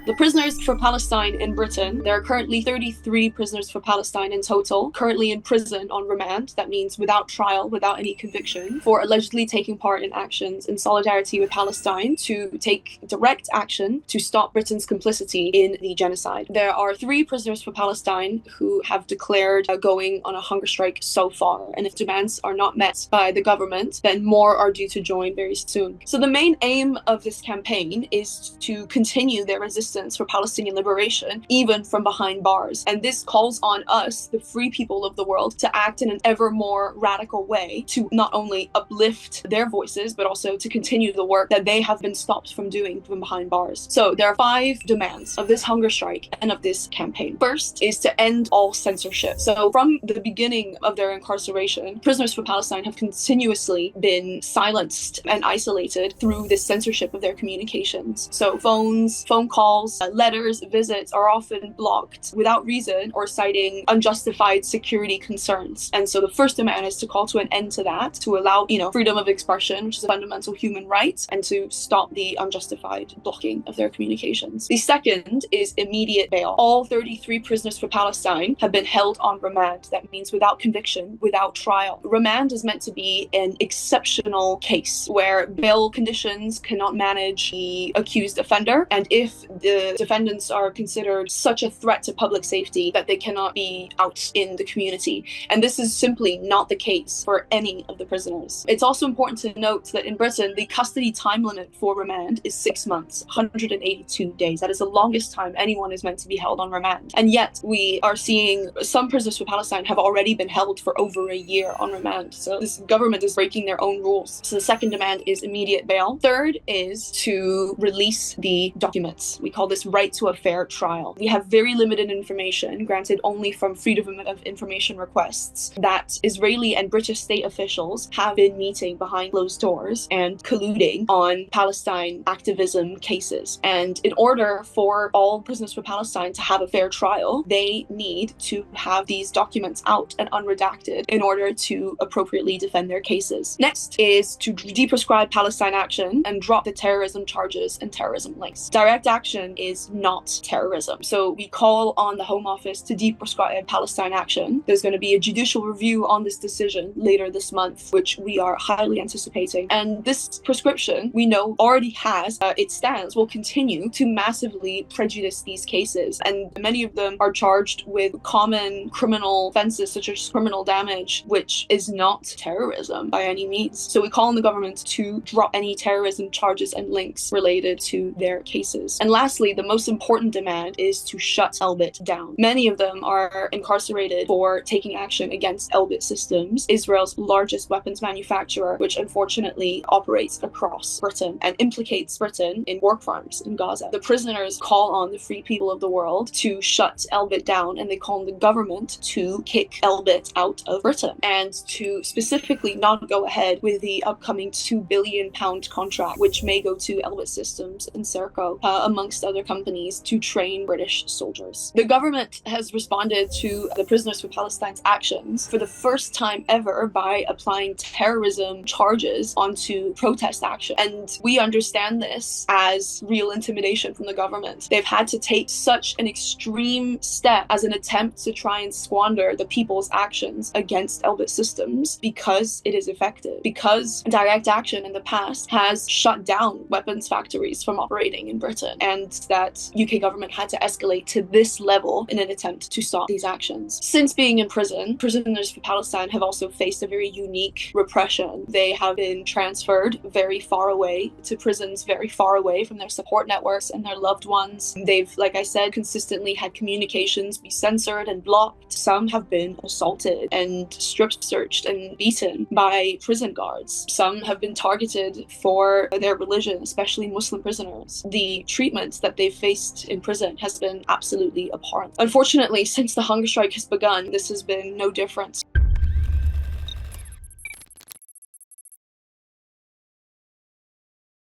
The prisoners for Palestine in Britain, there are currently 33 prisoners for Palestine in total, currently in prison on remand, that means without trial, without any conviction, for allegedly taking part in actions in solidarity with Palestine to take direct action to stop Britain's complicity in the genocide. There are 3 prisoners for Palestine who have declared going on a hunger strike so far, and if demands are not met by the government, then more are due to join very soon. So the main aim of this campaign is to continue their resistance for Palestinian liberation, even from behind bars. And this calls on us, the free people of the world, to act in an ever more radical way to not only uplift their voices, but also to continue the work that they have been stopped from doing from behind bars. So there are 5 demands of this hunger strike and of this campaign. First is to end all censorship. So from the beginning of their incarceration, prisoners for Palestine have continuously been silenced and isolated through this censorship of their communications. So phones, phone calls, letters, visits are often blocked without reason or citing unjustified security concerns. And so the first demand is to call to an end to that, to allow, freedom of expression, which is a fundamental human right, and to stop the unjustified blocking of their communications. The second is immediate bail. All 33 prisoners for Palestine have been held on remand. That means without conviction, without trial. Remand is meant to be an exceptional case where bail conditions cannot manage the accused offender, and if the defendants are considered such a threat to public safety that they cannot be out in the community. And this is simply not the case for any of the prisoners. It's also important to note that in Britain, the custody time limit for remand is 6 months, 182 days. That is the longest time anyone is meant to be held on remand. And yet we are seeing some prisoners for Palestine have already been held for over a year on remand. So this government is breaking their own rules. So the second demand is immediate bail. Third is to release the documents. We call this right to a fair trial. We have very limited information, granted only from freedom of information requests, that Israeli and British state officials have been meeting behind closed doors and colluding on Palestine activism cases. And in order for all prisoners for Palestine to have a fair trial, they need to have these documents out and unredacted in order to appropriately defend their cases. Next is to deprescribe Palestine action and drop the terrorism charges and terrorism links. Direct action is not terrorism. So we call on the Home Office to deprescribe Palestine action. There's going to be a judicial review on this decision later this month, which we are highly anticipating. And this prescription, we know, already has its stance, will continue to massively prejudice these cases. And many of them are charged with common criminal offenses, such as criminal damage, which is not terrorism by any means. So we call on the government to drop any terrorism charges and links related to their cases. And lastly, the most important demand is to shut Elbit down. Many of them are incarcerated for taking action against Elbit Systems, Israel's largest weapons manufacturer, which unfortunately operates across Britain and implicates Britain in war crimes in Gaza. The prisoners call on the free people of the world to shut Elbit down, and they call on the government to kick Elbit out of Britain and to specifically not go ahead with the upcoming £2 billion contract, which may go to Elbit Systems and Serco, amongst other companies, to train British soldiers. The government has responded to the prisoners for Palestine's actions for the first time ever by applying terrorism charges onto protest action. And we understand this as real intimidation from the government. They've had to take such an extreme step as an attempt to try and squander the people's actions against Elbit Systems because it is effective, because direct action in the past has shut down weapons factories from operating in Britain, and that UK government had to escalate to this level in an attempt to stop these actions. Since being in prison, prisoners for Palestine have also faced a very unique repression. They have been transferred very far away to prisons very far away from their support networks and their loved ones. They've, like I said, consistently had communications be censored and blocked. Some have been assaulted and strip searched and beaten by prison guards. Some have been targeted for their religion, especially Muslim prisoners. The treatment that they've faced in prison has been absolutely abhorrent. Unfortunately, since the hunger strike has begun, this has been no different.